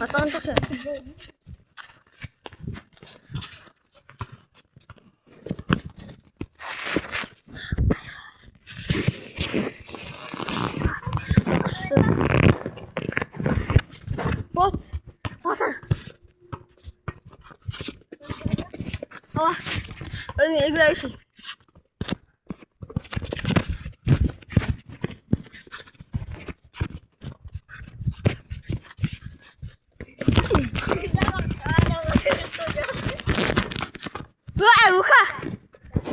Хатан тох. Вот. 아, 여기 애기라이시.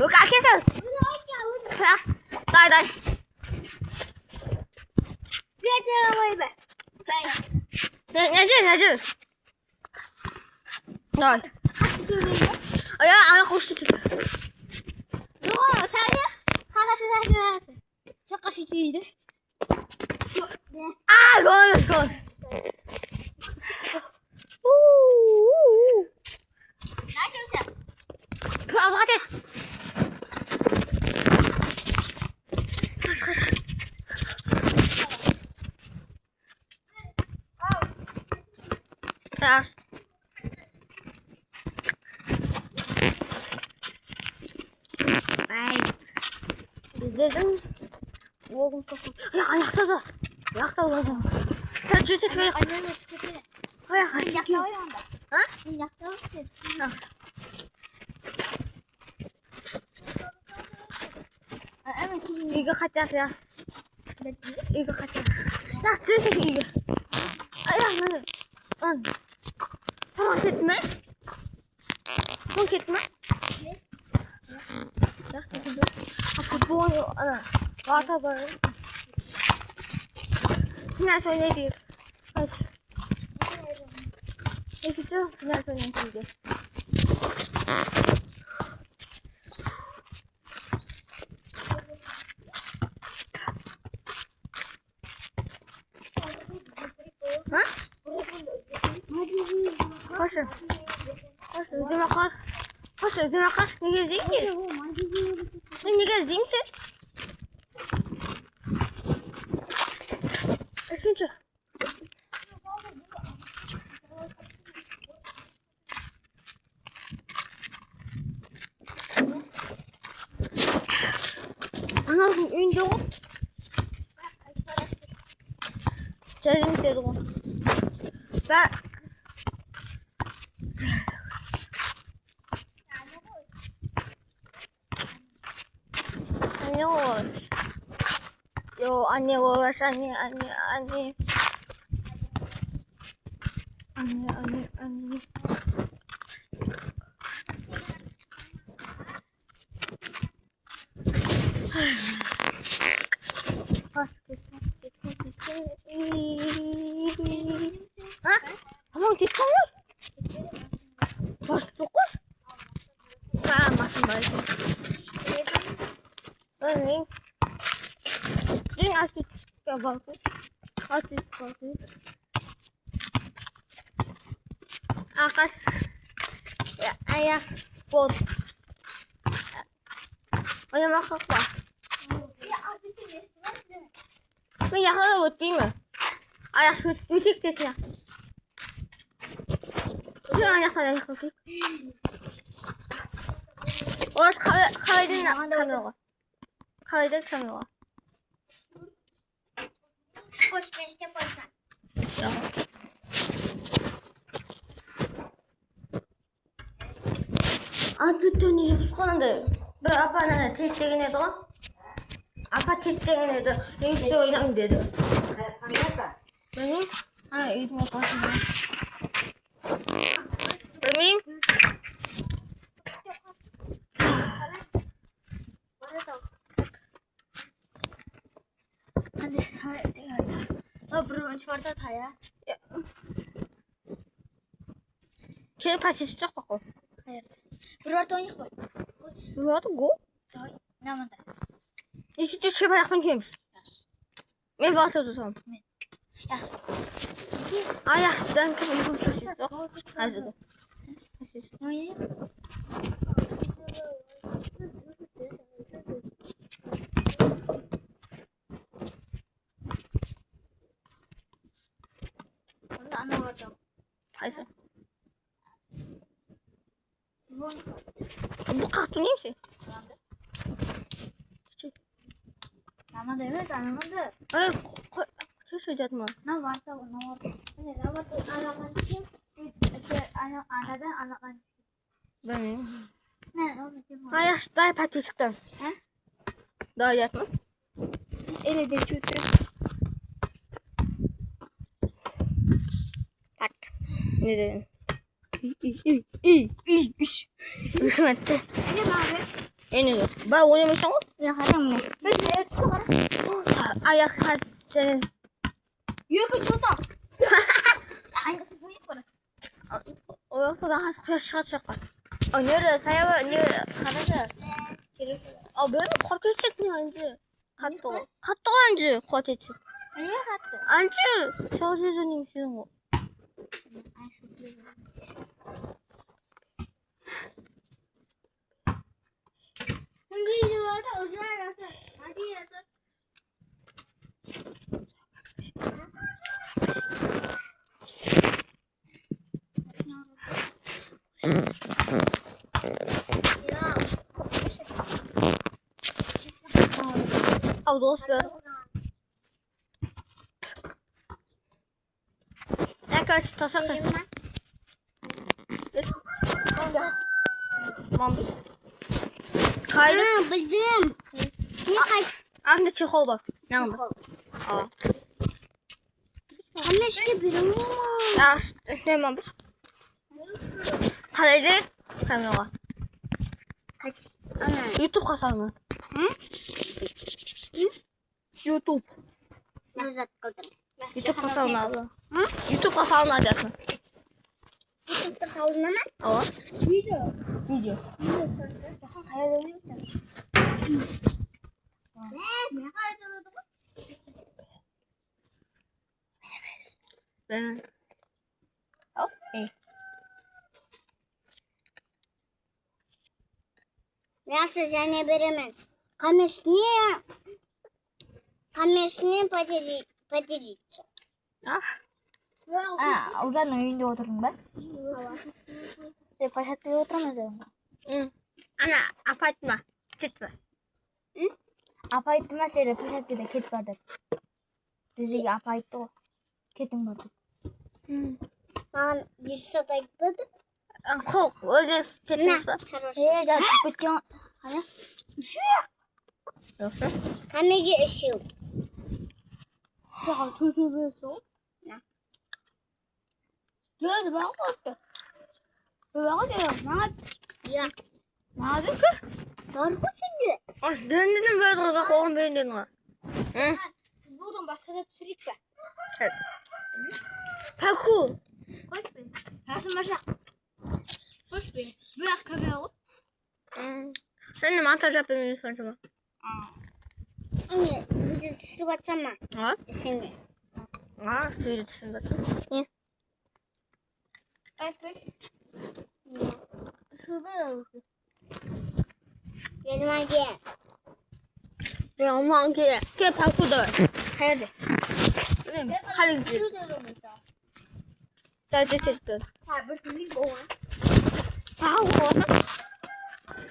Uka kesin. Day. Necə? Day. Ya, ana xoşdu. Yok, sen de kardeşine çok kaşıcıydı. Gol. Ne yapıyorsun? Hadi. Ya. İzledim. Oğlum topu. Ya ayakta da. Ayakta oğlum. Sen çocuk ayak. Annenin sıkıntı. Ayak. Yakta var ya onda. Ha? Yakta var ki. Ha. Evet. Iga kaçak ya. Iga kaçak. Ya çocuk iga. Ayak ne? An. Tamam gitme. Bu gitme. Ya çocuk. Futbol ana. Varta var. Ne söyleyeyim? Kaç. Neyse ne söyleyeyim şimdi. Ha? Koşun. Koşun. Demek ne gezdin ki? Sen ne gezdin ki? Esminçe. Ana ünlü o. Senin istedim. Ben anne var. Yo anne var anne. Anne. Ha? Tamam gitsin mi? Baş dokuz. Tamam basın bari. Örneğin. Dün açık bakın. Açık bakın. Akas. Ya ayak bot. Oynamak yok var. Ben yakala bot değil mi? Ayak şu müzik sesi ya. Şu ayak sana yaklaşık. Orası Khalid'in kamera. Khalid'in kamera. Koş beşte koşsan. Ya. At bütün yapısında. Ben apana tektegin edi o. Apa tektegin edi. Neyse oynan dedi. Benim? Ha iyi mi kalsın? Benim? Hadi. Bro, çorta taya. Kim paçesi çok bak o. Hayır. Burada oynayalım mı? Burada go. Tamam. Ne yapalım? İşte şey yapmak kimmiş? Ben varsa tutam. Yaz. Ay yaştan kim paçesi çok. Hadi. Ne oynayalım? Onu anlamadım. Хайсан. Буках тунимси. 남아도 해서 안 하는데. 아, 실수 잤마. 나 왔다고 나 왔다. 근데 나와도 알아가지고 이렇게 안 하다 알아가지고. 네. 네, 너무 좋아. 아야, 나 바뀌었다. 응? 나 잤마? 이래 내 주트. 딱. 이래. 무슨 말이야? 이게 말해? 얘는 뭐 오늘 있어? 야, 가장 내. 왜 쳐가라? 아야, 가세. 이거 좋다. 아니, 이거 보일 거라. 여기서 나 그냥 시작할까? 오늘은 사야가 오늘 가라자. 왜 커트치 그냥 앉지? 갔다 앉지 커트치. 아니야, 갔다. 앉지. 샤오시즈님 쓰는 거. 근데 이제 와서 어디서 어디에서? 아, 넣었어요. 약간 더 섞어. Mam. Kaydı. Bildim. Anne çikolata. Ne oldu? Aa. Kameşke birim var. Ya ne yapmış? Kaleci. Kamera. Ana. YouTube kanalı. Hı? YouTube. Nazat kaldım. YouTube kanalı. Hı? YouTube kanalı açacaksın. YouTube'da kaldın ama. Aa. Video. Video. Bakın kaydırıyor musun? Ne kaydırıyordu bu? Ben. Hop. İyi. Nasıl seni veremem. Kameşni patiri. Ah. Uzan önünde oturun ben. Paşaklı'ya oturamıyorum. Hı. Ana apartma. Gitme. Apartman seyre Paşaklı'da ket vardı. Bizdeki apartman o. Ketim vardı. Ben yaşada gitmedim. Kork. Öyle gitmez mi? Zaten bitiyor. Hani? Yoksa? Kamera ışığı. Ya çocuğu böyle ne? Gördü bak baktı. Bak diyor. Ya. Ne yapıyorsun ki? Doğru şimdi. Ah, döndüm böyle bak oğlum benim dedim. Hı? Buradan başka da sürük ver. Evet. Parkur. Koş be. Hersın başla. Koş be. Bırak kamerayı. Sen de montaj yapıyorsun acaba? Anne, bir de şu açama. Ha? Şimdi. Ha, suyu dışında. İyi. Evet. Şurada olsun. Gelin gel. Ya aman ki parkur da. Hadi. Değil mi? Kaleci. Sadece çekti. Ha, bir türlü bu. Parkur.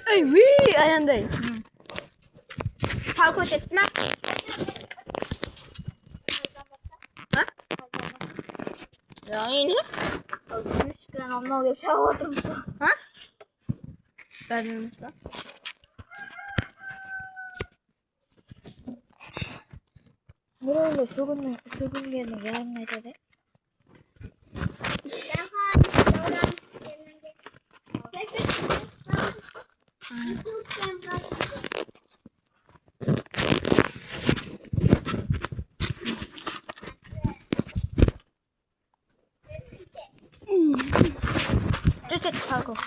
Ay, wii ayağındayım. Parkur çekme. Ha? Ya yine. Ben onunla öyle bir şey aldım. Ha? Verdim ben. Burayla sorun yerine gelmedi de. Tek parkur.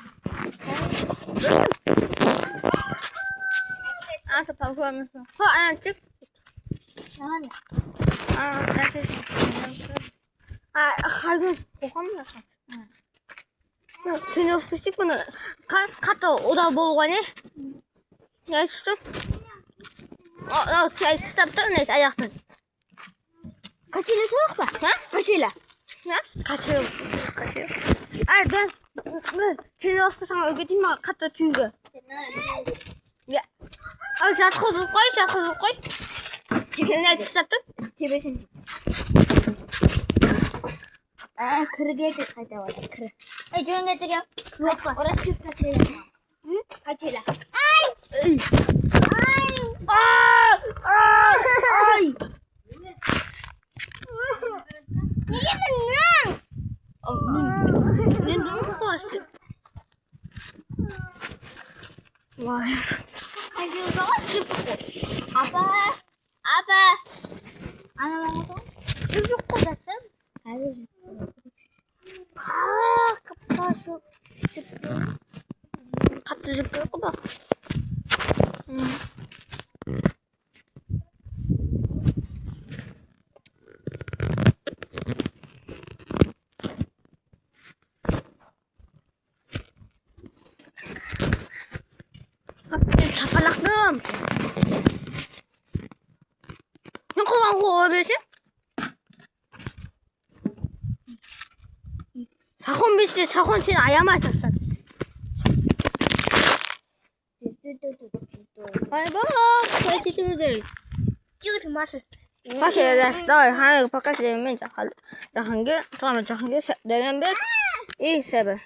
Artık parkur yapmışsın. Ha, ayağın çık. Yani. Hayır, kokam ya. Seni ofistik bunu. Kato oda bolğani. Ya işte. Şey stopta ne ayakın. Kaçıyla soğuk var. Ha? Kaçıyla. Ne? Kaçıyor. Kaçıyor. Ben seni sana öğreteyim mi? Katta tüyü. Ya. Ay şarkı koy. Kendine açıklattın. TV'sin. Kırıya kayda var. Kırı. Canım getiriyor. Hadi orası küp kaçıyla. Hı? Kaçıyla. Ay. Ay. Niye benim? Ne durum koştu? Vay. Hadi o zaman çubuk. Apa. Ana bana bak. Çubuk kodatsın. Hadi çubuk. Kapı şu. Katta zıplıyor da. Çapalaktım. Ne kadar kovabilirsin? Sakın bizi, sakın seni ayağıma atarsın. Bay bay. Hadi çıkıyoruz. 찍어도 맛을. 다시 해야겠어. 하나 바깥에 내면 자 한 개, 그다음에 저 한 개, 네 개, 2, 7.